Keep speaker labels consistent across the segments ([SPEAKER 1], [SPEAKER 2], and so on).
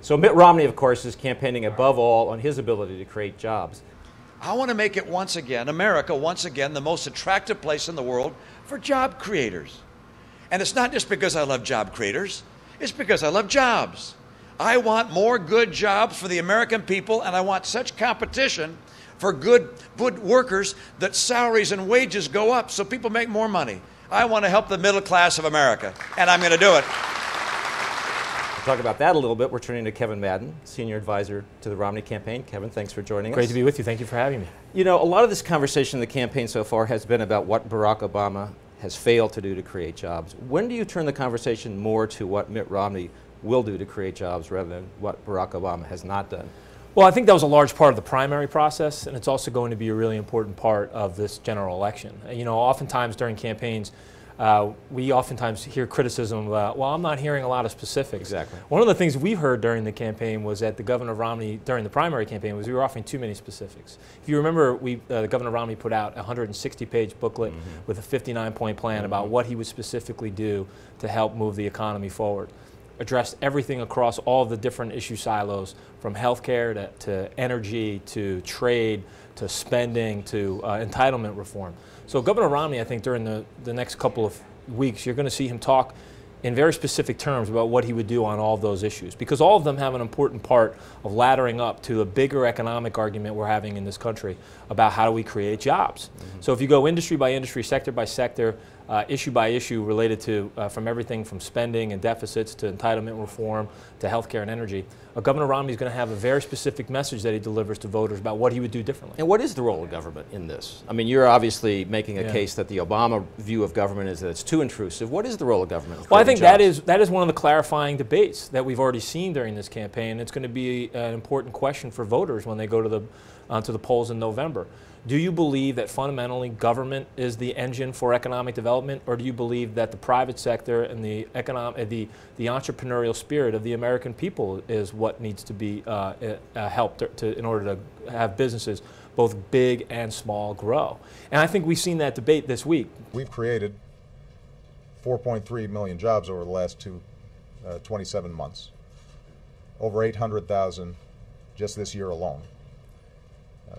[SPEAKER 1] So Mitt Romney, of course, is campaigning above all on his ability to create jobs.
[SPEAKER 2] I want to make it once again, America, once again, the most attractive place in the world for job creators. And it's not just because I love job creators, it's because I love jobs. I want more good jobs for the American people, and I want such competition for good workers that salaries and wages go up so people make more money. I want to help the middle class of America, and I'm going to do it.
[SPEAKER 1] We'll talk about that a little bit. We're turning to Kevin Madden, Senior Advisor to the Romney campaign. Kevin, thanks for joining us.
[SPEAKER 3] Great to be with you. Thank you for having me.
[SPEAKER 1] You know, a lot of this conversation in the campaign so far has been about what Barack Obama has failed to do to create jobs. When do you turn the conversation more to what Mitt Romney will do to create jobs rather than what Barack Obama has not done?
[SPEAKER 3] Well, I think that was a large part of the primary process, and it's also going to be a really important part of this general election. You know, oftentimes during campaigns, we oftentimes hear criticism about, well, I'm not hearing a lot of specifics.
[SPEAKER 1] Exactly.
[SPEAKER 3] One of the things we heard during the campaign was that the Governor Romney, during the primary campaign, was we were offering too many specifics. If you remember, the Governor Romney put out a 160-page booklet with a 59-point plan about what he would specifically do to help move the economy forward. Addressed everything across all the different issue silos, from healthcare to energy to trade to spending to entitlement reform. So Governor Romney, I think during the next couple of weeks, you're going to see him talk in very specific terms about what he would do on all of those issues, because all of them have an important part of laddering up to a bigger economic argument we're having in this country about how do we create jobs. So if you go industry by industry, sector by sector, issue by issue related to from everything from spending and deficits to entitlement reform to healthcare and energy, Governor Romney is going to have a very specific message that he delivers to voters about what he would do differently.
[SPEAKER 1] And what is the role of government in this? I mean, you're obviously making a case that the Obama view of government is that it's too intrusive. What is the role of government?
[SPEAKER 3] Well, I think that is one of the clarifying debates that we've already seen during this campaign. It's going to be an important question for voters when they go to the polls in November. Do you believe that fundamentally government is the engine for economic development, or do you believe that the private sector and the entrepreneurial spirit of the American people is what needs to be helped in order to have businesses, both big and small, grow? And I think we've seen that debate this week.
[SPEAKER 4] We've created 4.3 million jobs over the last 27 months, over 800,000 just this year alone.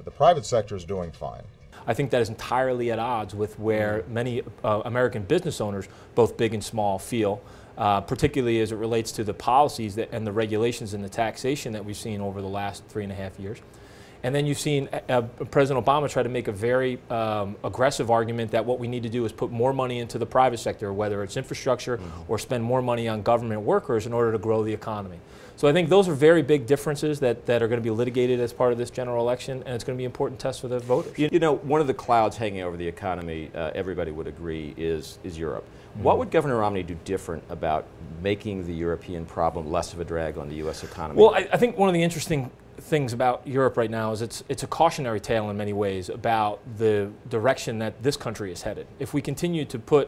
[SPEAKER 4] The private sector is doing fine.
[SPEAKER 3] I think that is entirely at odds with where many American business owners, both big and small, feel, particularly as it relates to the policies and the regulations and the taxation that we've seen over the last 3.5 years. And then you've seen President Obama try to make a very aggressive argument that what we need to do is put more money into the private sector, whether it's infrastructure or spend more money on government workers in order to grow the economy. So I think those are very big differences that are going to be litigated as part of this general election, and it's going to be an important test for the voters.
[SPEAKER 1] You know, one of the clouds hanging over the economy, everybody would agree, is Europe. What would Governor Romney do different about making the European problem less of a drag on the U.S. economy?
[SPEAKER 3] Well, I think one of the interesting things about Europe right now is it's a cautionary tale in many ways about the direction that this country is headed. If we continue to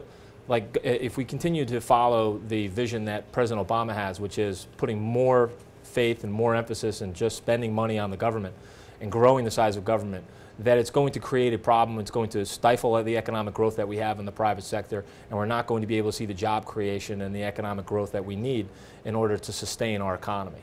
[SPEAKER 3] if we continue to follow the vision that President Obama has, which is putting more faith and more emphasis in just spending money on the government and growing the size of government, that it's going to create a problem. It's going to stifle the economic growth that we have in the private sector, and we're not going to be able to see the job creation and the economic growth that we need in order to sustain our economy.